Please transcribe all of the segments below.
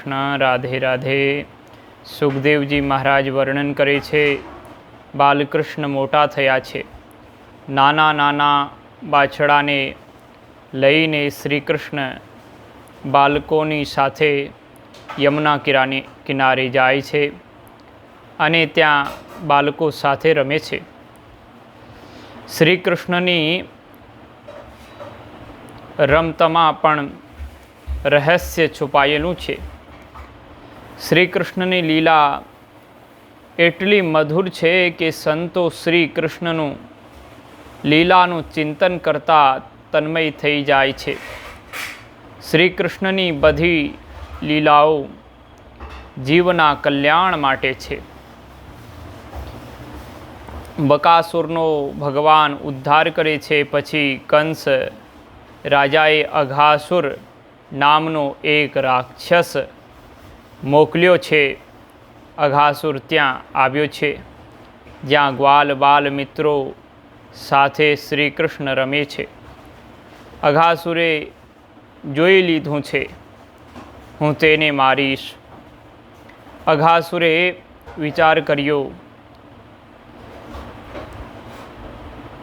કૃષ્ણ, રાધે રાધે. સુખદેવજી મહારાજ વર્ણન કરે છે, બાલકૃષ્ણ મોટા થયા છે. નાના નાના બાછડાને લઈને શ્રી કૃષ્ણ બાળકોની સાથે યમુના કિનારે જાય છે અને ત્યાં બાળકો સાથે રમે છે. શ્રી કૃષ્ણની રમતમાં પણ રહસ્ય છુપાયેલું છે. શ્રી કૃષ્ણની લીલા એટલી મધુર છે કે સંતો શ્રી કૃષ્ણનું લીલાનું ચિંતન કરતા તન્મય થઈ જાય છે. શ્રી કૃષ્ણની બધી લીલાઓ જીવના કલ્યાણ માટે છે. બકાસુરનો ભગવાન ઉદ્ધાર કરે છે. પછી કંસ રાજાએ અઘાસુર નામનો એક રાક્ષસ મોકલ્યો છે. અઘાસુર ત્યાં આવ્યો છે, જ્યાં ગ્વાલ બાલ મિત્રો સાથે શ્રી કૃષ્ણ રમે છે. અઘાસુરે જોઈ લીધું છે, હું તેને મારીશ. અઘાસુરે વિચાર કર્યો,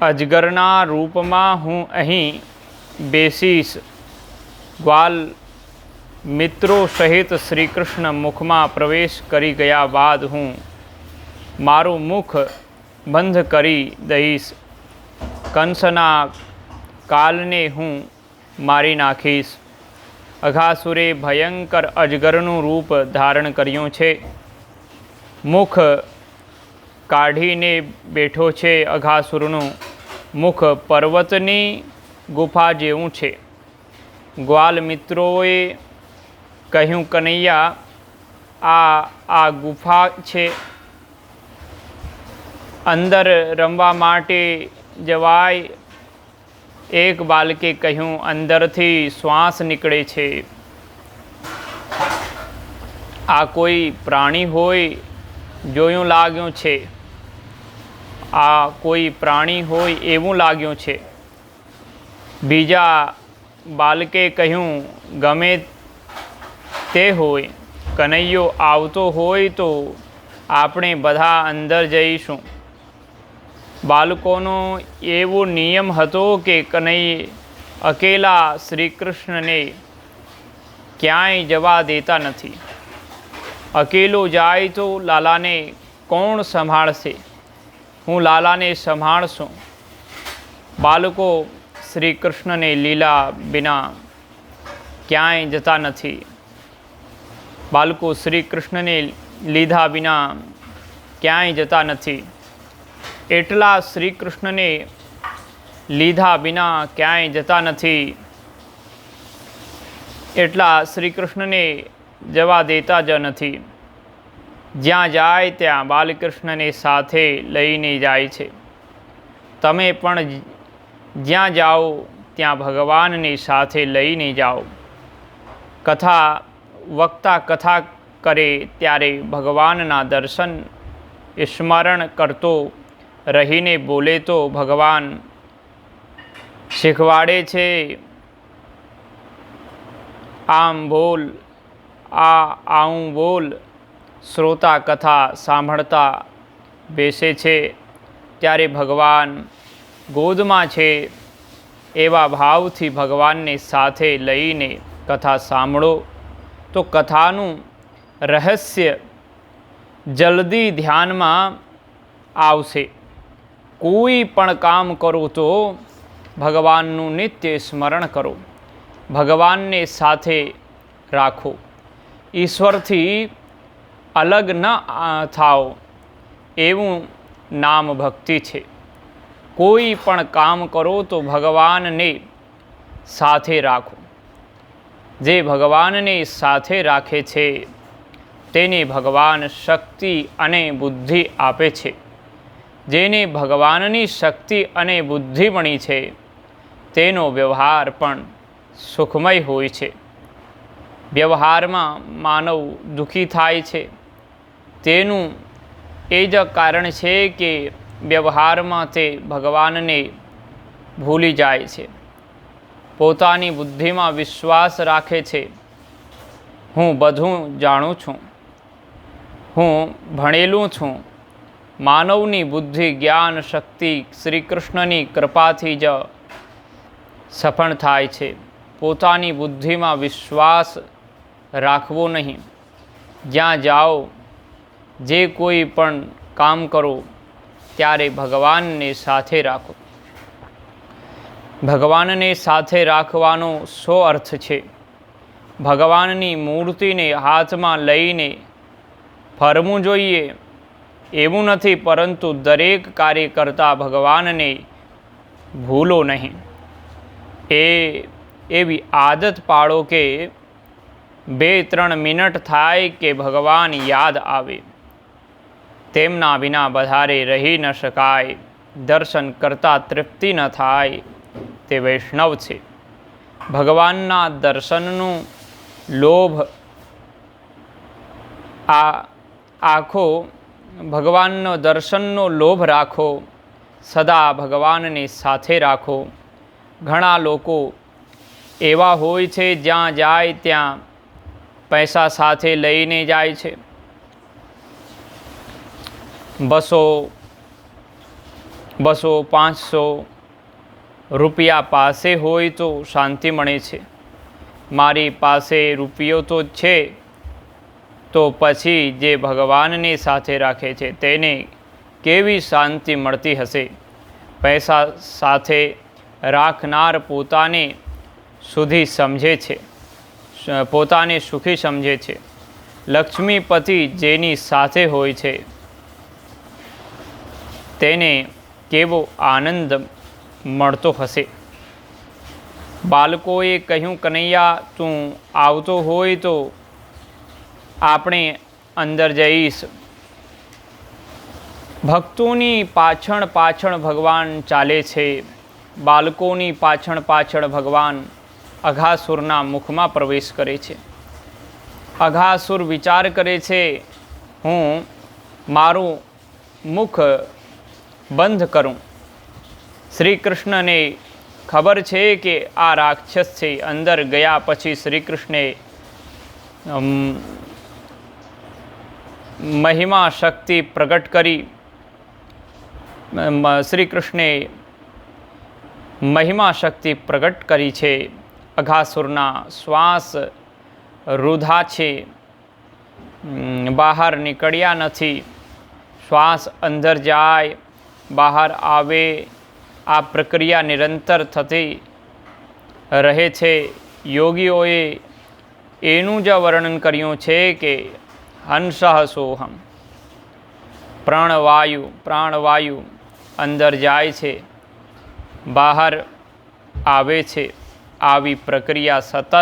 અજગરના રૂપમાં હું અહીં બેસીશ. ગ્વાલ મિત્રો સહિત શ્રી કૃષ્ણ મુખમાં પ્રવેશ કરી ગયા બાદ હું મારું મુખ બંધ કરી દઈશ. કંસના કાલને હું મારી નાખીશ. અઘાસુરે ભયંકર અજગરનું રૂપ ધારણ કર્યું છે. મુખ કાઢીને બેઠો છે. અઘાસુરનું મુખ પર્વતની ગુફા જેવું છે. ગ્વાલ મિત્રોએ કહ્યું, કનૈયા, આ ગુફા છે, અંદર રમવા માટે જવાય. એક બાળકે કહ્યું, અંદરથી શ્વાસ નીકળે છે. આ કોઈ પ્રાણી હોય જોયું લાગ્યું છે. આ કોઈ પ્રાણી હોય એવું લાગ્યું છે. બીજા બાળકે કહ્યું, ગમે તે હોય, કનૈયો આવતો હોય તો આપણે બધા અંદર જઈશું. બાળકોનો એવો નિયમ હતો કે કનૈયા અકેલા શ્રી કૃષ્ણને ક્યાંય જવા દેતા નથી. અકેલો જાય તો લાલાને કોણ સંભાળશે? હું લાલાને સંભાળશું. બાળકો શ્રી કૃષ્ણને લીલા વિના ક્યાંય જતા નથી. બાળકો શ્રી કૃષ્ણને લીધા વિના ક્યાંય જતા નથી. એટલા શ્રી કૃષ્ણને લીધા વિના ક્યાંય જતા નથી. એટલા શ્રી કૃષ્ણને જવા દેતા જ નથી. જ્યાં જાય ત્યાં બાલકૃષ્ણને સાથે લઈને જાય છે. તમે પણ જ્યાં જાઓ ત્યાં ભગવાનને સાથે લઈને જાઓ. કથા વક્તા કથા કરે ત્યારે ભગવાનના દર્શન સ્મરણ કરતો રહીને બોલે તો ભગવાન શીખવાડે છે, આમ બોલ, આવું બોલ. શ્રોતા કથા સાંભળતા બેસે છે ત્યારે ભગવાન ગોદમાં છે એવા ભાવથી ભગવાનને સાથે લઈને કથા સાંભળો તો કથાનું રહસ્ય જલ્દી ધ્યાનમાં આવશે. કોઈ પણ કામ કરો તો ભગવાનનું નિત્ય સ્મરણ કરો. ભગવાનને સાથે રાખો. ઈશ્વરથી અલગ ન થાઓ એવું નામ ભક્તિ છે. કોઈ પણ કામ કરો તો ભગવાનને સાથે રાખો. જે ભગવાનને સાથે રાખે છે તેને ભગવાન શક્તિ અને બુદ્ધિ આપે છે. જેને ભગવાનની શક્તિ અને બુદ્ધિ મળી છે તેનો વ્યવહાર પણ સુખમય હોય છે. વ્યવહારમાં માનવ દુઃખી થાય છે તેનું એ જ કારણ છે કે વ્યવહારમાં તે ભગવાનને ભૂલી જાય છે. પોતાની બુદ્ધિમાં વિશ્વાસ રાખે છે. હું બધું જાણું છું, હું ભણેલું છું. માનવની બુદ્ધિ, જ્ઞાન, શક્તિ શ્રી કૃષ્ણની કૃપાથી જ સફળ થાય છે. પોતાની બુદ્ધિમાં વિશ્વાસ રાખવો નહીં. જ્યાં જાઓ, જે કોઈ પણ કામ કરો, ત્યારે ભગવાનને સાથે રાખો. ભગવાનને સાથે રાખવાનો શો અર્થ છે? ભગવાનની મૂર્તિને હાથમાં લઈને ફરવું જોઈએ એવું નથી, પરંતુ દરેક કાર્ય કરતાં ભગવાનને ભૂલો નહીં. એવી આદત પાડો કે 2-3 મિનિટ થાય કે ભગવાન યાદ આવે. તેમના વિના વધારે રહી ન શકાય. દર્શન કરતાં તૃપ્તિ ન થાય તે વૈષ્ણવ છે. ભગવાનના દર્શનનું લોભ ભગવાનનો દર્શનનો લોભ રાખો. સદા ભગવાનને સાથે રાખો. ઘણા લોકો એવા હોય છે જ્યાં જાય ત્યાં પૈસા સાથે લઈને જાય છે. 200-500 રૂપિયા પાસે હોય તો શાંતિ મળે છે. મારી પાસે રૂપિયો તો છે, તો પછી જે ભગવાનને સાથે રાખે છે તેને કેવી શાંતિ મળતી હશે. પૈસા સાથે રાખનાર પોતાને સુખી સમજે છે. લક્ષ્મીપતિ જેની સાથે હોય છે તેને કેવો આનંદ મળતો હશે. બાળકોએ કહ્યું, કનૈયા તું આવતો હોય તો આપણે અંદર જઈશ. ભક્તોની પાછળ પાછળ ભગવાન ચાલે છે. બાળકોની પાછળ પાછળ ભગવાન અઘાસુરના મુખમાં પ્રવેશ કરે છે. અઘાસુર વિચાર કરે છે, હું મારું મુખ બંધ કરું. શ્રી કૃષ્ણને ખબર છે કે આ રાક્ષસ છે. અંદર ગયા પછી શ્રી કૃષ્ણે મહિમા શક્તિ પ્રગટ કરી. શ્રી કૃષ્ણે મહિમા શક્તિ પ્રગટ કરી છે. અઘાસુરના શ્વાસ રૂધા છે, બહાર નીકળ્યા નથી. શ્વાસ અંદર જાય, બહાર આવે, આ પ્રક્રિયા નિરંતર થતી રહે છે. યોગીઓએ એનું જ વર્ણન કર્યું છે કે હંસઃ સોહમ. પ્રાણવાયુ અંદર જાય છે, બહાર આવે છે. આવી પ્રક્રિયા સતત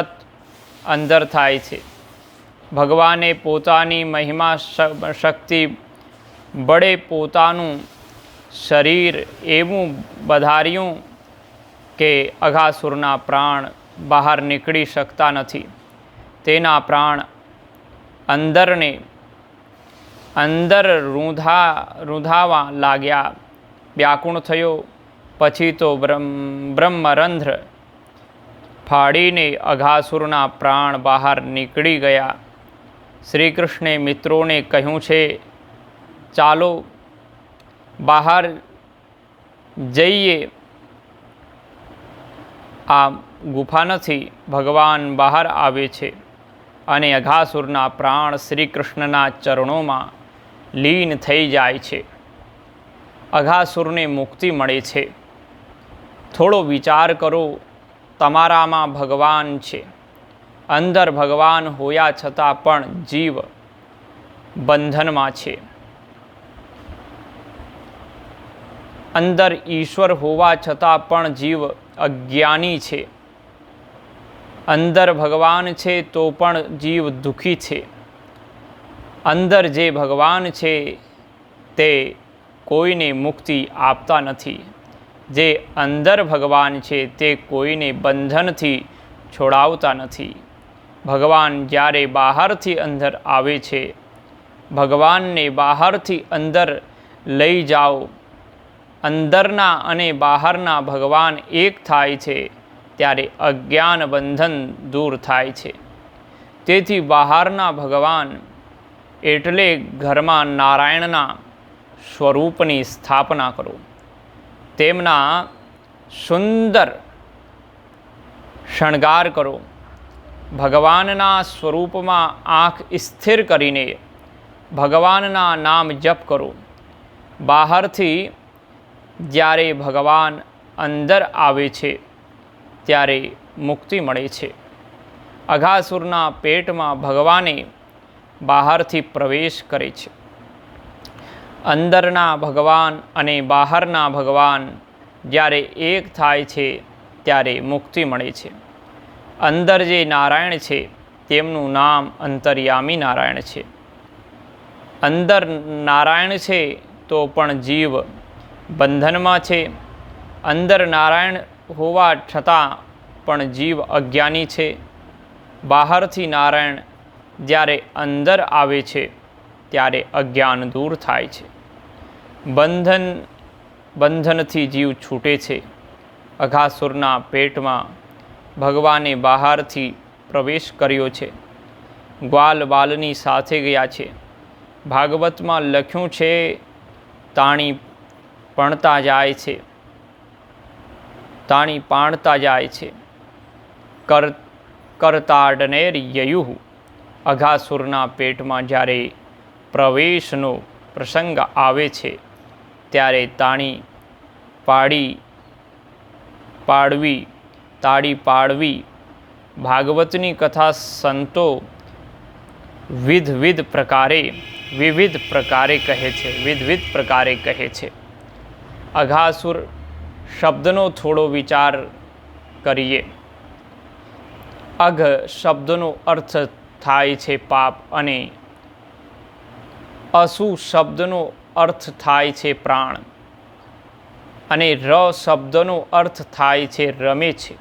અંદર થાય છે. ભગવાને પોતાની મહિમા શક્તિ વડે પોતાનું શરીર એવું વધાર્યું કે અઘાસુરના પ્રાણ બહાર નીકળી શકતા નથી. તેના પ્રાણ અંદર રૂંધાવા લાગ્યા. વ્યાકુળ થયો. પછી તો બ્રહ્મરંધ્ર ફાડીને અઘાસુરના પ્રાણ બહાર નીકળી ગયા. શ્રી કૃષ્ણે મિત્રોને કહ્યું છે, ચાલો બહાર જઈએ. આ ગુફા નથી. ભગવાન બહાર આવે છે અને અઘાસુરના પ્રાણ શ્રી કૃષ્ણના ચરણોમાં લીન થઈ જાય છે. અઘાસુરને મુક્તિ મળે છે. થોડો વિચાર કરો, તમારામાં ભગવાન છે. અંદર ભગવાન હોયા છતાં પણ જીવ બંધનમાં છે. અંદર ઈશ્વર હોવા છતાં પણ જીવ અજ્ઞાની છે. અંદર ભગવાન છે તો પણ જીવ દુઃખી છે. અંદર જે ભગવાન છે તે કોઈને મુક્તિ આપતા નથી. જે અંદર ભગવાન છે તે કોઈને બંધનથી છોડાવતા નથી. ભગવાન જ્યારે બહારથી અંદર આવે છે, ભગવાનને બહારથી અંદર લઈ જાઓ. અંદરના અને બહારના ભગવાન એક થાય છે ત્યારે અજ્ઞાન બંધન દૂર થાય છે. તેથી બહારના ભગવાન એટલે ઘરમાં નારાયણના સ્વરૂપની સ્થાપના કરો. તેમના સુંદર શણગાર કરો. ભગવાનના સ્વરૂપમાં આંખ સ્થિર કરીને ભગવાનના નામ જપ કરો. બહારથી જ્યારે ભગવાન અંદર આવે છે ત્યારે મુક્તિ મળે છે. અઘાસુરના પેટમાં ભગવાને બહારથી પ્રવેશ કરે છે. અંદરના ભગવાન અને બહારના ભગવાન જ્યારે એક થાય છે ત્યારે મુક્તિ મળે છે. અંદર જે નારાયણ છે તેમનું નામ અંતર્યામી નારાયણ છે. અંદર નારાયણ છે તો પણ જીવ બંધનમાં છે. અંદર નારાયણ હોવા છતાં પણ જીવ અજ્ઞાની છે. બહારથી નારાયણ જ્યારે અંદર આવે છે ત્યારે અજ્ઞાન દૂર થાય છે. બંધનથી જીવ છૂટે છે. અઘાસુરના પેટમાં ભગવાને બહારથી પ્રવેશ કર્યો છે. ગ્વાલ બાલની સાથે ગયા છે. ભાગવતમાં લખ્યું છે, તાણી પણતા જાય છે, તાણી પાણતા જાય છે. કરતાડનેર યયુઃ. અઘાસુરના પેટમાં જ્યારે પ્રવેશનો પ્રસંગ આવે છે ત્યારે તાળી પાડવી. ભાગવતની કથા સંતો વિવિધ પ્રકારે કહે છે. અઘાસુર શબ્દનો થોડો વિચાર કરીએ. અઘ શબ્દનો અર્થ થાય છે પાપ અને અસુ શબ્દનો અર્થ થાય છે પ્રાણ અને ર શબ્દનો અર્થ થાય છે રમે છે.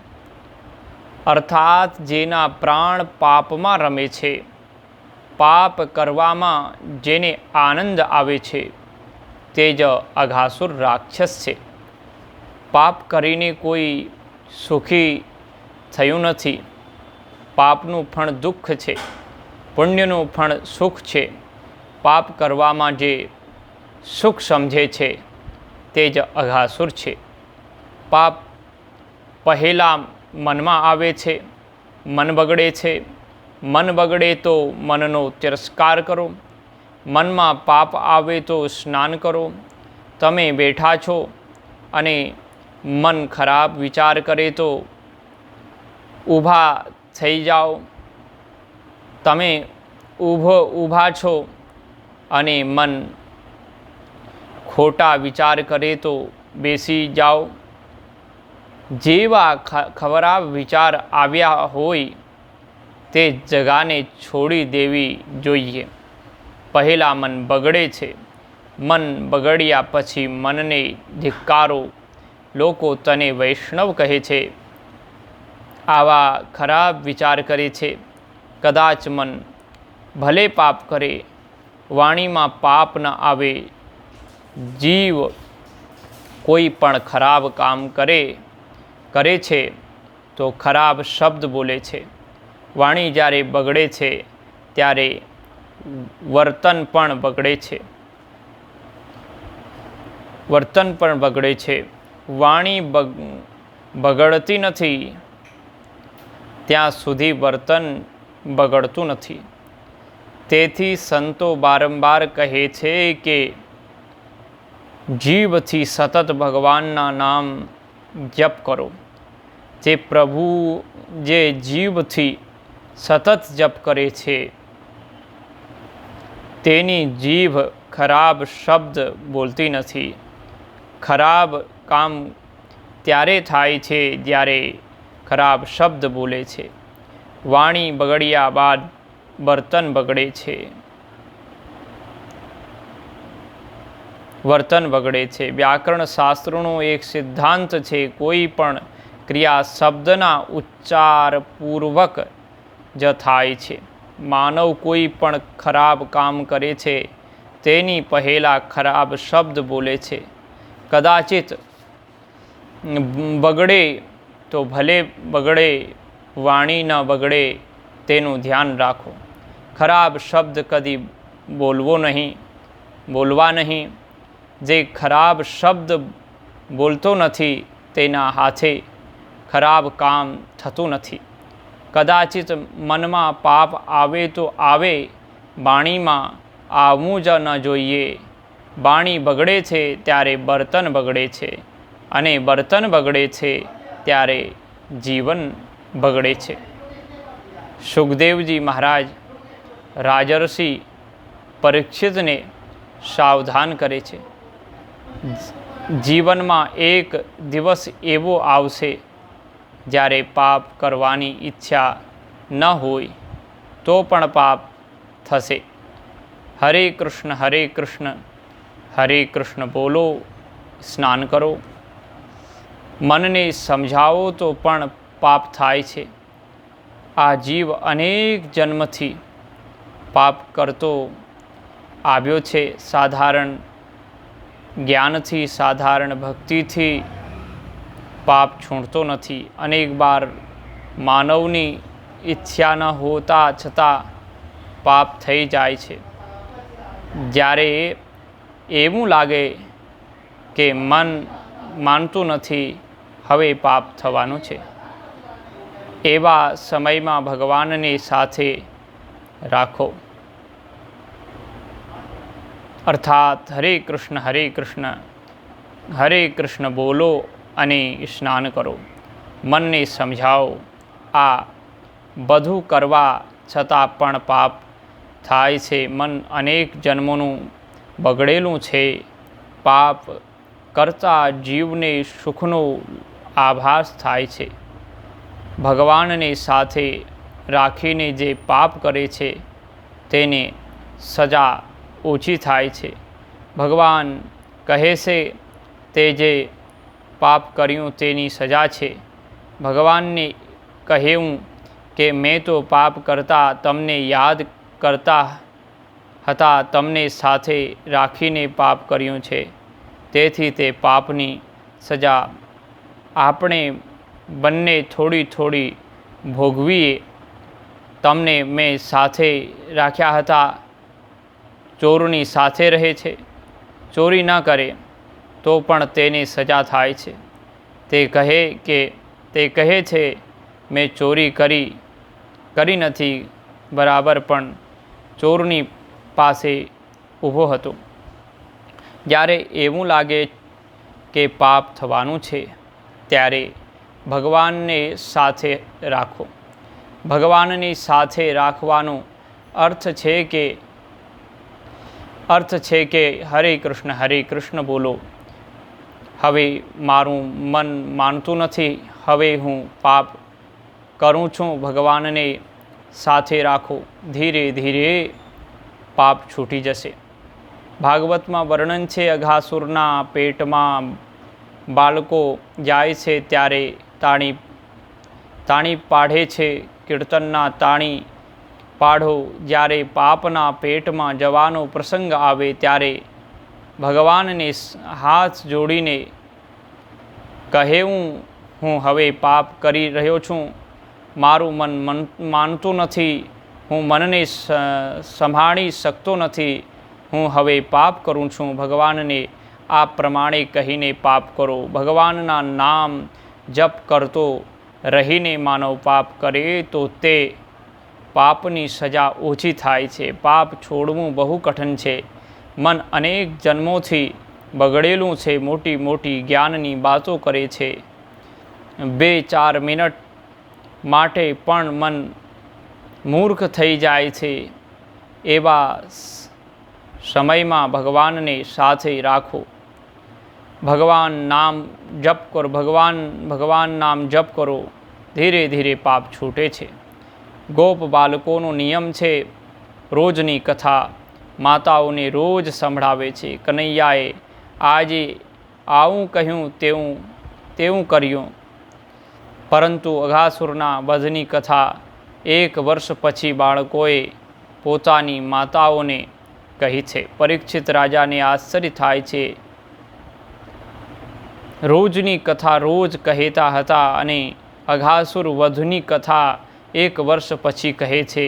અર્થાત જેના પ્રાણ પાપમાં રમે છે, પાપ કરવામાં જેને આનંદ આવે છે તે જ અઘાસુર રાક્ષસ છે. પાપ કરીને કોઈ સુખી થયું નથી. પાપનું ફળ દુઃખ છે, પુણ્યનું ફળ સુખ છે. પાપ કરવામાં જે સુખ સમજે છે તે જ અઘાસુર છે. પાપ પહેલાં મનમાં આવે છે, મન બગડે છે. મન બગડે તો મનનો તિરસ્કાર કરો. મનમાં પાપ આવે તો સ્નાન કરો. તમે બેઠા છો અને મન ખરાબ વિચાર કરે તો ઊભા થઈ જાઓ. તમે ઊભા છો અને મન ખોટા વિચાર કરે તો બેસી જાઓ. જેવા ખરાબ વિચાર આવ્યા હોય તે જગાને છોડી દેવી જોઈએ. પહેલાં મન બગડે છે. મન બગડ્યા પછી મનને ધિક્કારો. લોકો તને વૈષ્ણવ કહે છે. આવા ખરાબ વિચાર કરે છે. કદાચ મન ભલે પાપ કરે, વાણીમાં પાપ ન આવે. જીવ કોઈ પણ ખરાબ કામ કરે છે તો ખરાબ શબ્દ બોલે છે. વાણી જ્યારે બગડે છે ત્યારે વર્તન પણ બગડે છે. વાણી બગડતી નથી ત્યાં સુધી વર્તન બગડતું નથી. તેથી સંતો વારંવાર કહે છે કે જીભથી સતત ભગવાનના નામ જપ કરો. જે જીભથી સતત જપ કરે છે તેની જીભ ખરાબ શબ્દ બોલતી નથી. ખરાબ કામ ત્યારે થાય છે જ્યારે ખરાબ શબ્દ બોલે છે. વાણી બગડ્યા બાદ વર્તન બગડે છે. વ્યાકરણ શાસ્ત્રનો એક સિદ્ધાંત છે, કોઈ પણ ક્રિયા શબ્દના ઉચ્ચારપૂર્વક જ થાય છે. માનવ કોઈ પણ ખરાબ કામ કરે છે તેની પહેલાં ખરાબ શબ્દ બોલે છે. કદાચિત બગડે તો ભલે બગડે, વાણી ન બગડે તેનું ધ્યાન રાખો. ખરાબ શબ્દ કદી બોલવા નહીં. જે ખરાબ શબ્દ બોલતો નથી તેના હાથે ખરાબ કામ થતું નથી. કદાચિત મનમાં પાપ આવે તો આવે, વાણીમાં આવવું જ ન જોઈએ. વાણી બગડે છે ત્યારે બર્તન બગડે છે, અને બર્તન બગડે છે ત્યારે જીવન બગડે છે. સુખદેવજી મહારાજ રાજર્ષિ પરીક્ષિતને સાવધાન કરે છે. જીવનમાં એક દિવસ એવો આવશે જ્યારે પાપ કરવાની ઈચ્છા ન હોય તો પણ પાપ થશે. હરે કૃષ્ણ હરે કૃષ્ણ બોલો, સ્નાન કરો. મનને સમજાવો તો પણ પાપ થાય છે. આ જીવ અનેક જન્મથી પાપ કરતો આવ્યો છે. સાધારણ જ્ઞાનથી, સાધારણ ભક્તિથી પાપ છૂટતો નથી. અનેક બાર માનવની ઈચ્છા ન હોતા છતાં પાપ થઈ જાય છે. જ્યારે એવું લાગે કે મન માનતું નથી, હવે પાપ થવાનું છે, એવા સમયમાં ભગવાનને સાથે રાખો. અર્થાત હરે કૃષ્ણ બોલો અને સ્નાન કરો. મનને સમજાવો. આ બધું કરવા છતાં પણ પાપ થાય છે. મન અનેક જન્મોનું બગડેલું છે. પાપ કરતા જીવને સુખનો આભાસ થાય છે. ભગવાનને સાથે રાખીને જે પાપ કરે છે તેને સજા ઓછી થાય છે. ભગવાન કહે છે તે જે પાપ કર્યું તેની સજા છે. ભગવાનને કહેવું કે મેં તો પાપ કરતા તમને યાદ કરતા હતા, તમને સાથે રાખીને પાપ કર્યું છે, તેથી તે પાપની સજા આપણે બંને થોડી થોડી ભોગવીએ. તમને મેં સાથે રાખ્યા હતા. ચોરની સાથે રહે છે, ચોરી ન કરે તો પણ તેને સજા થાય છે. તે કહે છે મેં ચોરી કરી નથી, બરાબર પણ ચોરની પાસે ઊભો હતો. જ્યારે એવું લાગે કે પાપ થવાનું છે ત્યારે ભગવાનને સાથે રાખો. ભગવાનની સાથે રાખવાનો અર્થ છે કે હરે કૃષ્ણ બોલો. હવે મારું મન માનતું નથી, હવે હું પાપ કરું છું. ભગવાનને સાથે રાખો. ધીરે ધીરે પાપ છૂટી જશે. ભાગવતમાં વર્ણન છે, અઘાસુરના પેટમાં બાળકો જાય છે ત્યારે તાણી પાડે છે. કીર્તનના તાણી પાડો. જ્યારે પાપના પેટમાં જવાનો પ્રસંગ આવે ત્યારે ભગવાનને હાથ જોડીને કહેવું, હું હવે પાપ કરી રહ્યો છું, મારું મન માનતું નથી, હું મનને સંભાળી શકતો નથી, હું હવે પાપ કરું છું. ભગવાનને આ પ્રમાણે કહીને પાપ કરો. ભગવાનના નામ જપ કરતો રહીને માનવ પાપ કરે તો તે પાપની સજા ઓછી થાય છે. પાપ છોડવું બહુ કઠિન છે. મન અનેક જન્મોથી બગડેલું છે. મોટી મોટી જ્ઞાનની વાતો કરે છે. 2-4 મિનિટ માટે પણ મન મૂર્ખ થઈ જાય છે. એવા સમયમાં ભગવાનને સાથે રાખો. ભગવાન નામ જપ કરો. ધીરે ધીરે પાપ છૂટે છે. ગોપ બાળકોનો નિયમ છે રોજની કથા માતાઓને રોજ સંભળાવે છે. કનૈયાએ આજે આવું કહ્યું, તેવું કર્યું. પરંતુ અઘાસુરના વધની કથા 1 વર્ષ પછી બાળકોએ પોતાની માતાઓને કહી છે. પરીક્ષિત રાજાને આશ્ચર્ય થાય છે. રોજની કથા રોજ કહેતા હતા અને અઘાસુર વધની કથા 1 વર્ષ પછી કહે છે,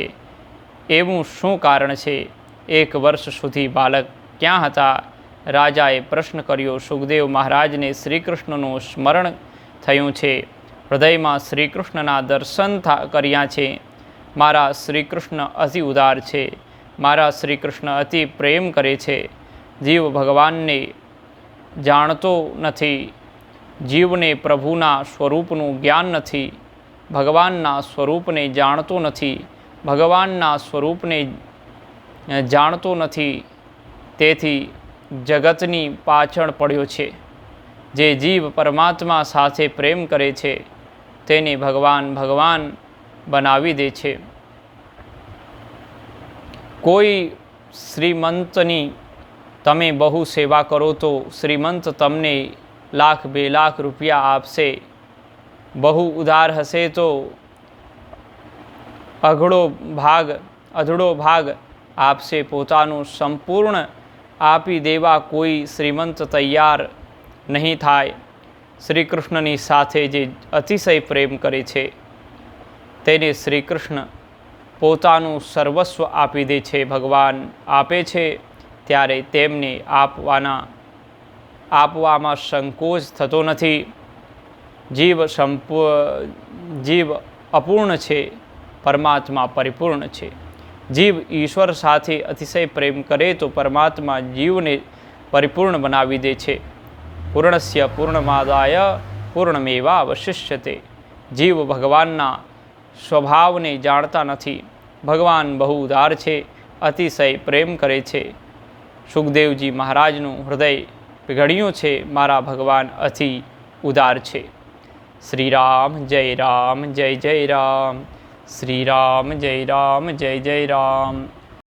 એવું શું કારણ છે? 1 વર્ષ સુધી બાળક ક્યાં હતા? રાજાએ પ્રશ્ન કર્યો. સુખદેવ મહારાજને શ્રી કૃષ્ણનું સ્મરણ થયું છે. હૃદયમાં શ્રી કૃષ્ણના દર્શન કર્યા છે. મારા શ્રી કૃષ્ણ અતિ ઉદાર છે. મારા શ્રી કૃષ્ણ અતિ પ્રેમ કરે છે. જીવ ભગવાનને જાણતો નથી. જીવને પ્રભુના સ્વરૂપનું જ્ઞાન નથી. ભગવાનના સ્વરૂપને જાણતો નથી. ભગવાનના સ્વરૂપને જાણતો નથી. તેથી જગતની પાછળ પડ્યો છે. જે જીવ પરમાત્મા સાથે પ્રેમ કરે છે તેને ભગવાન ભગવાન બનાવી દે છે. કોઈ શ્રીમંતની તમે બહુ સેવા કરો તો શ્રીમંત તમને 1,00,000-2 લાખ રૂપિયા આપશે. બહુ ઉદાર હશે તો અધડો ભાગ આપશે. પોતાનું સંપૂર્ણ આપી દેવા કોઈ શ્રીમંત તૈયાર નહીં થાય. શ્રી કૃષ્ણની સાથે જે અતિશય પ્રેમ કરે છે તેને શ્રી કૃષ્ણ પોતાનું સર્વસ્વ આપી દે છે. ભગવાન આપે છે ત્યારે તેમને આપવામાં સંકોચ થતો નથી. જીવ અપૂર્ણ છે, પરમાત્મા પરિપૂર્ણ છે. જીવ ઈશ્વર સાથે અતિશય પ્રેમ કરે તો પરમાત્મા જીવને પરિપૂર્ણ બનાવી દે છે. પૂર્ણસ્ય પૂર્ણમાદાય પૂર્ણમેવાવશિષ્યતે. જીવ ભગવાનના સ્વભાવને જાણતા નથી. ભગવાન બહુ ઉદાર છે, અતિશય પ્રેમ કરે છે. સુખદેવજી મહારાજનું હૃદય પીગળ્યું છે. મારા ભગવાન અતિ ઉદાર છે. શ્રી રામ જય રામ જય જય રામ. શ્રી રામ જય રામ જય જય રામ.